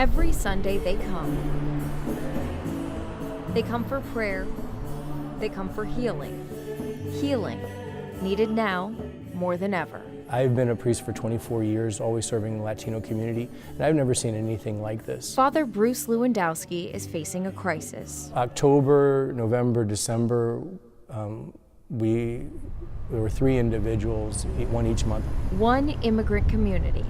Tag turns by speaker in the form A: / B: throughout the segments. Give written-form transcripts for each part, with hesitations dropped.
A: Every Sunday they come. They come for prayer. They come for healing. Healing, needed now more than ever.
B: I've been a priest for 24 years, always serving the Latino community, and I've never seen anything like this.
A: Father Bruce Lewandowski is facing a crisis.
B: October, November, December, there were 3 individuals, one each month.
A: One immigrant community,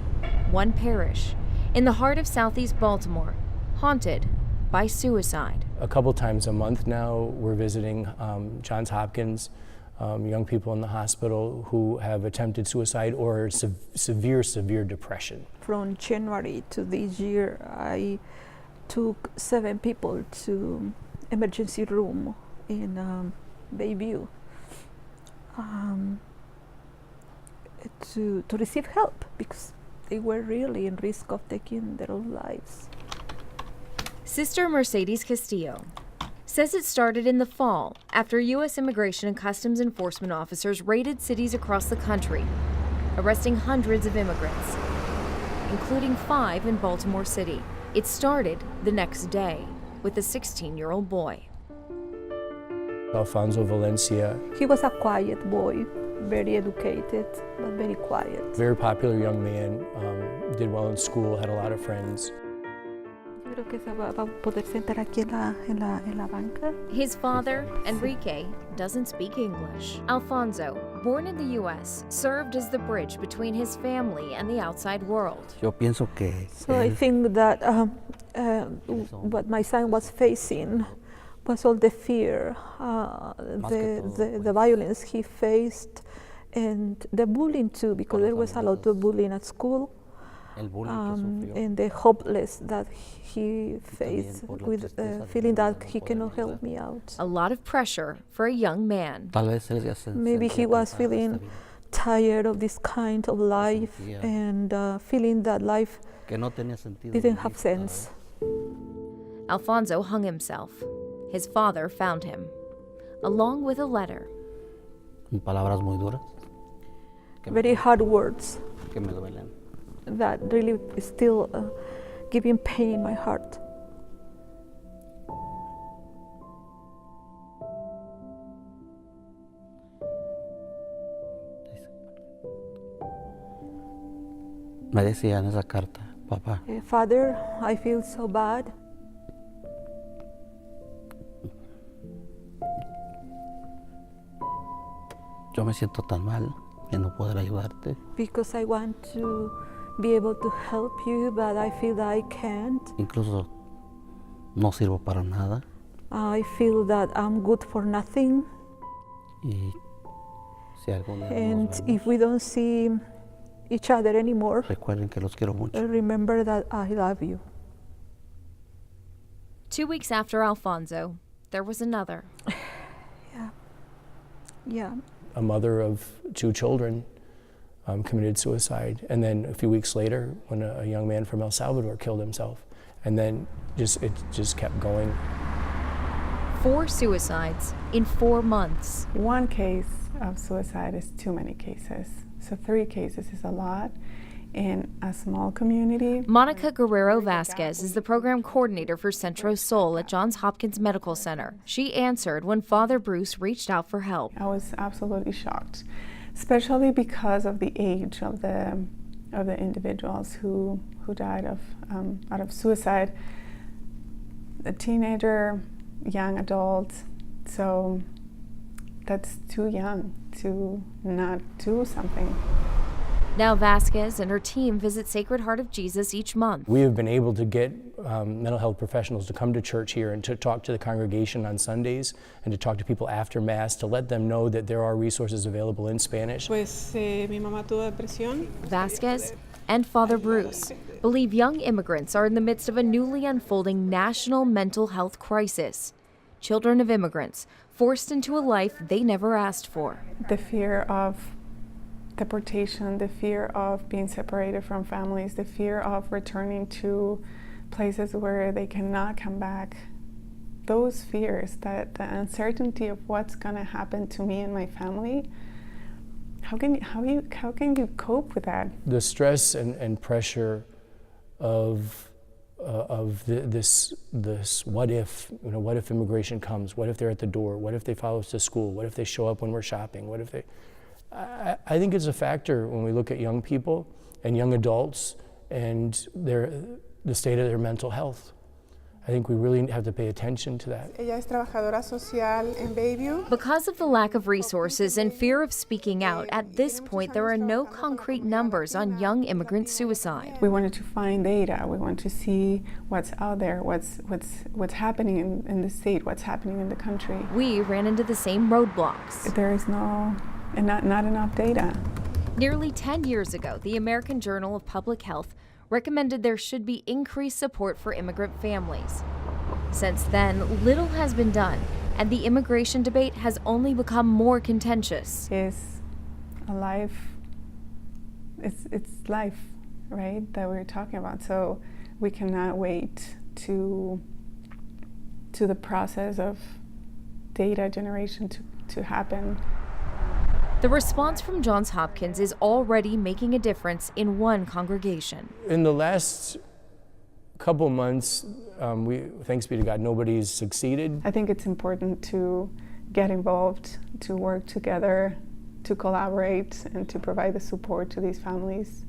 A: one parish, in the heart of Southeast Baltimore, haunted by suicide.
B: A couple times a month now, we're visiting Johns Hopkins, young people in the hospital who have attempted suicide or severe depression.
C: From January to this year, I took 7 people to emergency room in Bayview to receive help because they were really in risk of taking their own lives.
A: Sister Mercedes Castillo says it started in the fall after U.S. Immigration and Customs Enforcement officers raided cities across the country, arresting hundreds of immigrants, including 5 in Baltimore City. It started the next day with a 16-year-old boy.
B: Alfonso Valencia.
C: He was a quiet boy, very educated, but very quiet.
B: Very popular young man, did well in school, had a lot of friends.
A: His father, Enrique, doesn't speak English. Alfonso, born in the U.S., served as the bridge between his family and the outside world.
C: So I think that what my son was facing was all the fear, the violence he faced, and the bullying too, because there was a lot of bullying at school. And the hopeless that he faced with feeling that he cannot help me out.
A: A lot of pressure for a young man.
C: Maybe he was feeling tired of this kind of life and feeling that life didn't have sense.
A: Alfonso hung himself. His father found him, along with a letter. Very
C: hard words that really is still giving pain in my heart.
D: Me decía en esa carta, papá.
C: Father, I feel so bad.
D: Yo me siento tan mal de no poder ayudarte.
C: Because I want to be able to help you, but I feel that I can't.
D: Incluso no sirvo para nada.
C: I feel that I'm good for nothing.
D: Y si alguna vez
C: and
D: nos vemos,
C: if we don't see each other anymore,
D: recuerden que los quiero mucho.
C: Remember that I love you.
A: 2 weeks after Alfonso, there was another.
C: Yeah.
B: A mother of 2 children committed suicide, and then a few weeks later when a young man from El Salvador killed himself, and then it just kept going.
A: 4 suicides in 4 months.
E: One case of suicide is too many cases, so 3 cases is a lot in a small community.
A: Monica Guerrero Vasquez is the program coordinator for Centro Sol at Johns Hopkins Medical Center. She answered when Father Bruce reached out for help.
E: I was absolutely shocked, especially because of the age of the individuals who died out of suicide. A teenager, young adult, so that's too young to not do something.
A: Now Vasquez and her team visit Sacred Heart of Jesus each month.
B: We have been able to get mental health professionals to come to church here and to talk to the congregation on Sundays and to talk to people after Mass to let them know that there are resources available in Spanish.
F: Mi mamá tuvo depresión.
A: Vasquez and Father Bruce believe young immigrants are in the midst of a newly unfolding national mental health crisis. Children of immigrants forced into a life they never asked for.
E: The fear of deportation, the fear of being separated from families, the fear of returning to places where they cannot come back. Those fears, the uncertainty of what's going to happen to me and my family, how can you cope with that?
B: The stress and pressure of this what if, what if immigration comes? What if they're at the door? What if they follow us to school? What if they show up when we're shopping? What if they? I think it's a factor when we look at young people and young adults and the state of their mental health. I think we really have to pay attention to that.
E: Ella es trabajadora social en Bayview.
A: Because of the lack of resources and fear of speaking out, at this point there are no concrete numbers on young immigrant suicide.
E: We wanted to find data. We want to see what's out there, what's happening in the state, what's happening in the country.
A: We ran into the same roadblocks.
E: There is not enough data.
A: Nearly 10 years ago, the American Journal of Public Health recommended there should be increased support for immigrant families. Since then, little has been done, and the immigration debate has only become more contentious.
E: It's a life, it's life, right, that we're talking about. So we cannot wait to the process of data generation to happen.
A: The response from Johns Hopkins is already making a difference in one congregation.
B: In the last couple months, thanks be to God, nobody's succeeded.
E: I think it's important to get involved, to work together, to collaborate, and to provide the support to these families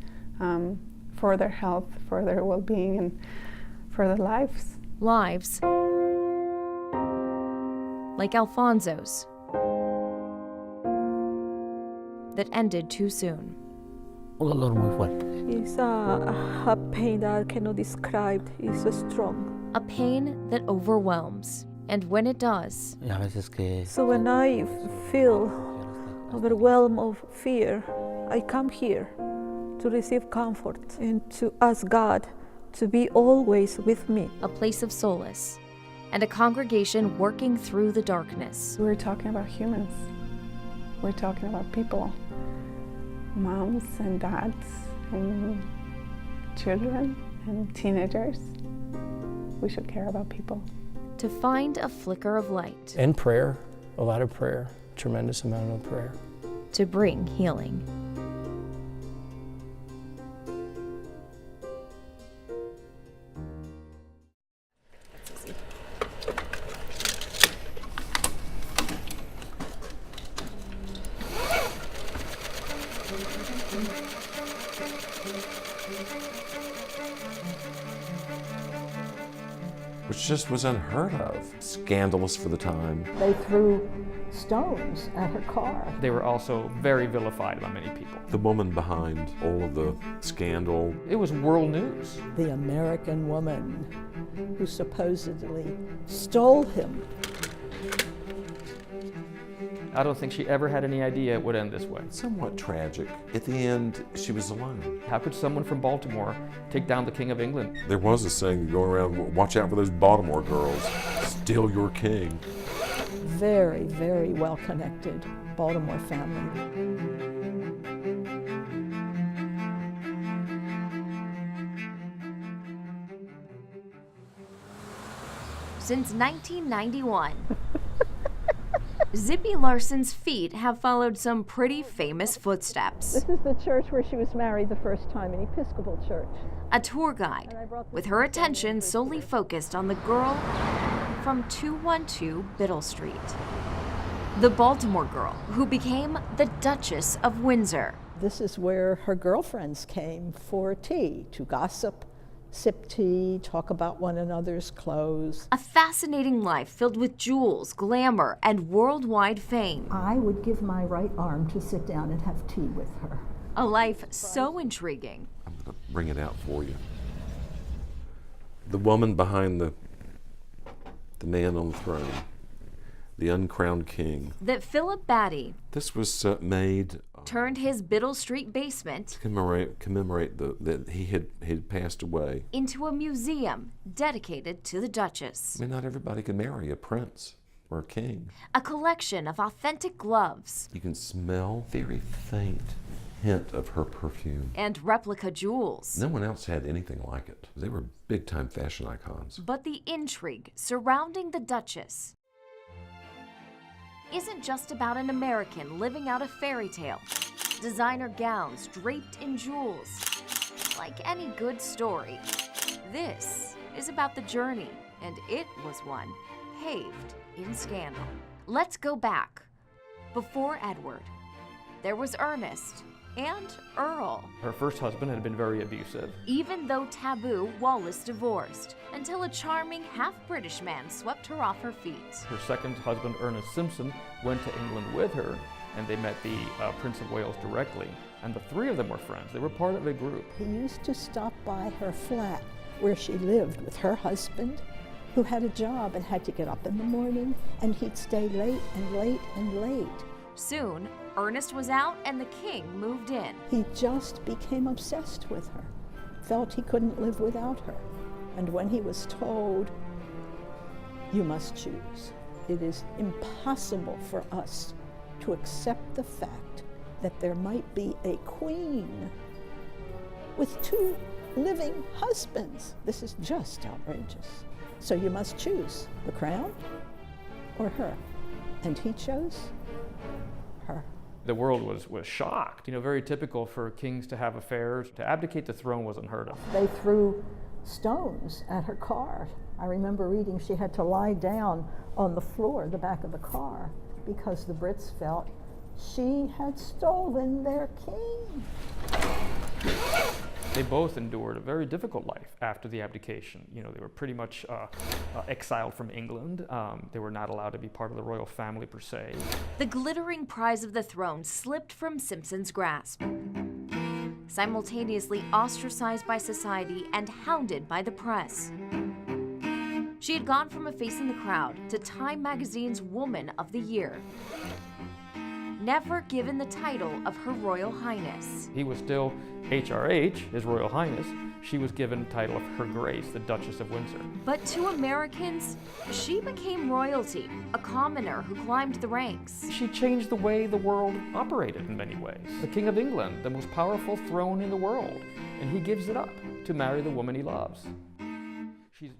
E: for their health, for their well-being, and for their lives.
A: Lives like Alfonso's that ended too soon.
D: Un dolor muy fuerte.
C: It's a pain that I cannot describe. It's so strong.
A: A pain that overwhelms. And when it does,
D: Y a veces que
C: So when I feel overwhelmed of fear, I come here to receive comfort and to ask God to be always with me.
A: a place of solace, and a congregation working through the darkness.
E: We're talking about humans. We're talking about people. Moms and dads and children and teenagers. We should care about people.
A: To find a flicker of light,
B: And prayer, a lot of prayer, tremendous amount of prayer.
A: to bring healing.
G: Which just was unheard of. Scandalous for the time.
H: They threw stones at her car.
I: They were also very vilified by many people.
G: The woman behind all of the scandal.
I: It was world news.
H: The American woman who supposedly stole him.
I: I don't think she ever had any idea it would end this way.
G: Somewhat tragic. At the end, she was alone.
I: How could someone from Baltimore take down the King of England?
G: There was a saying going around, watch out for those Baltimore girls. Still your king.
H: Very, very well connected Baltimore family.
A: Since 1991, Zippy Larson's feet have followed some pretty famous footsteps.
H: This is the church where she was married the first time, an Episcopal church.
A: A tour guide, with her attention solely focused on the girl from 212 Biddle Street. The Baltimore girl who became the Duchess of Windsor.
H: This is where her girlfriends came for tea, to gossip, sip tea, talk about one another's clothes.
A: A fascinating life filled with jewels, glamour, and worldwide fame.
H: I would give my right arm to sit down and have tea with her.
A: A life so intriguing.
G: I'm going to bring it out for you. The woman behind the man on the throne. The uncrowned king.
A: That Philip Batty
G: This was made
A: turned his Biddle Street basement
G: to commemorate that he had passed away.
A: into a museum dedicated to the Duchess.
G: I mean, not everybody can marry a prince or a king.
A: A collection of authentic gloves
G: You can smell very faint hint of her perfume.
A: and replica jewels.
G: No one else had anything like it. They were big-time fashion icons.
A: But the intrigue surrounding the Duchess isn't just about an American living out a fairy tale. Designer gowns draped in jewels. Like any good story, this is about the journey, and it was one paved in scandal. Let's go back. Before Edward, there was Ernest and Earl.
I: Her first husband had been very abusive.
A: Even though taboo, Wallis divorced until a charming half-British man swept her off her feet.
I: Her second husband, Ernest Simpson, went to England with her, and they met the Prince of Wales directly. And the three of them were friends. They were part of a group.
H: He used to stop by her flat where she lived with her husband, who had a job and had to get up in the morning, and he'd stay late and late and late.
A: Soon, Ernest was out and the king moved in.
H: He just became obsessed with her, felt he couldn't live without her. And when he was told, you must choose, it is impossible for us to accept the fact that there might be a queen with two living husbands. This is just outrageous. So you must choose the crown or her. And he chose her.
I: The world was shocked. Very typical for kings to have affairs. To abdicate the throne was unheard of.
H: They threw stones at her car. I remember reading she had to lie down on the floor, the back of the car, because the Brits felt she had stolen their king.
I: They both endured a very difficult life after the abdication. They were pretty much exiled from England. They were not allowed to be part of the royal family per se.
A: The glittering prize of the throne slipped from Simpson's grasp. Simultaneously ostracized by society and hounded by the press. She had gone from a face in the crowd to Time magazine's Woman of the Year. Never given the title of Her Royal Highness.
I: He was still HRH, His Royal Highness. She was given the title of Her Grace, the Duchess of Windsor.
A: But to Americans, she became royalty, a commoner who climbed the ranks.
I: She changed the way the world operated in many ways. The King of England, the most powerful throne in the world, and he gives it up to marry the woman he loves.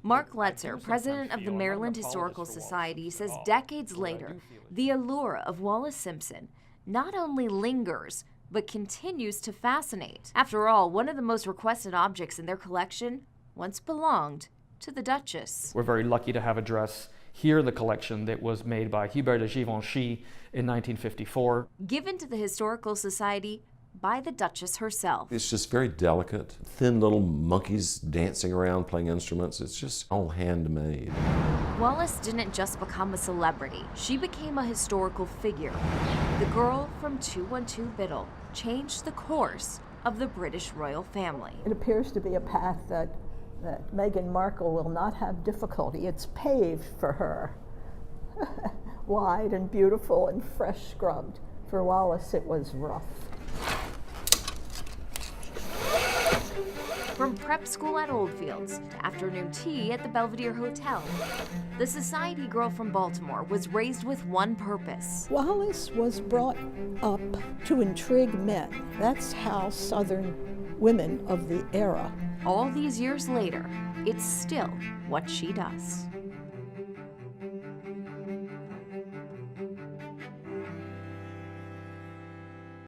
A: Mark Letzer, president of the Maryland Historical Society, says decades later, the allure of Wallis Simpson not only lingers, but continues to fascinate. After all, one of the most requested objects in their collection once belonged to the Duchess.
I: We're very lucky to have a dress here in the collection that was made by Hubert de Givenchy in 1954.
A: Given to the Historical Society by the Duchess herself.
G: It's just very delicate. Thin little monkeys dancing around playing instruments. It's just all handmade.
A: Wallis didn't just become a celebrity. She became a historical figure. The girl from 212 Biddle changed the course of the British royal family.
H: It appears to be a path that Meghan Markle will not have difficulty. It's paved for her. Wide and beautiful and fresh scrubbed. For Wallis, it was rough.
A: From prep school at Oldfields to afternoon tea at the Belvedere Hotel, the society girl from Baltimore was raised with one purpose.
H: Wallis was brought up to intrigue men. That's how Southern women of the era.
A: All these years later, it's still what she does.